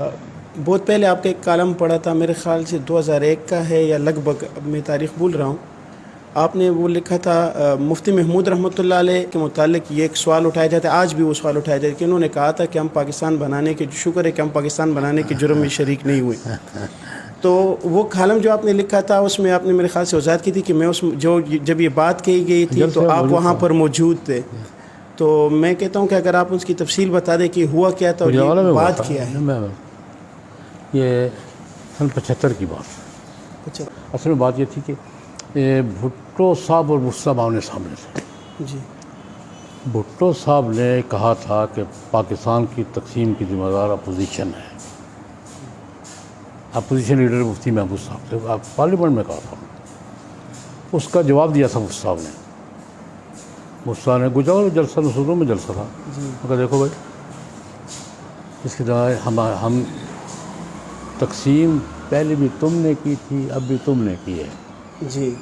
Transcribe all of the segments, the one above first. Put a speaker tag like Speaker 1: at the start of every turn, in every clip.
Speaker 1: بہت پہلے آپ کا ایک کالم پڑھا تھا، میرے خیال سے 2001 کا ہے یا لگ بھگ، اب میں تاریخ بھول رہا ہوں. آپ نے وہ لکھا تھا مفتی محمود رحمۃ اللہ علیہ کے متعلق. یہ ایک سوال اٹھایا جاتا ہے، آج بھی وہ سوال اٹھایا جاتا ہے کہ انہوں نے کہا تھا کہ ہم پاکستان بنانے کے، شکر ہے کہ ہم پاکستان بنانے کے جرم میں شریک نہیں ہوئے. تو وہ کالم جو آپ نے لکھا تھا اس میں آپ نے میرے خیال سے وضاحت کی تھی کہ میں اس جب یہ بات کہی گئی تھی تو آپ وہاں پر موجود تھے. تو میں کہتا ہوں کہ اگر آپ اس کی تفصیل بتا دیں کہ ہوا کیا تھا اور یہ بات کیا ہے.
Speaker 2: یہ سن 75 کی بات.
Speaker 1: اچھا
Speaker 2: اصل میں بات یہ تھی کہ بھٹو صاحب اور مفتی صاحب آمنے سامنے تھے.
Speaker 1: جی.
Speaker 2: بھٹو صاحب نے کہا تھا کہ پاکستان کی تقسیم کی ذمہ دار اپوزیشن ہے. اپوزیشن لیڈر مفتی محمود صاحب تھے. پارلیمنٹ میں کہا تھا. اس کا جواب دیا تھا مفتی صاحب نے. مفتی صاحب نے گزارا جلسہ نصوروں میں جلسہ تھا. مگر دیکھو بھائی، اس کے بعد ہم تقسیم پہلے بھی تم نے کی تھی، اب بھی تم نے کی ہے.
Speaker 1: جی.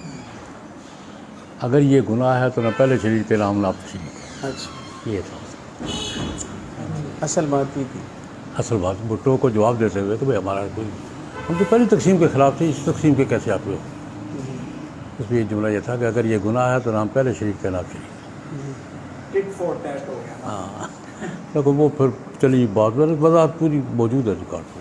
Speaker 2: اگر یہ گناہ ہے تو نہ پہلے شریک تھے نہ ہم آپ شریک.
Speaker 1: اچھا،
Speaker 2: یہ تھا
Speaker 1: اصل بات یہ تھی.
Speaker 2: اصل بات. بھٹو کو جواب دیتے ہوئے کہ بھائی ہمارا کوئی، ہم تو پہلی تقسیم کے خلاف تھے، اس تقسیم کے کیسے آپ ہوئے ہو. اس میں یہ جملہ یہ تھا کہ اگر یہ گناہ ہے تو نہ ہم پہلے شریک تھے نہ آپ شریک. ہاں. لیکن وہ پھر چلی بات وضاحت پوری موجود ہے ریکارڈ.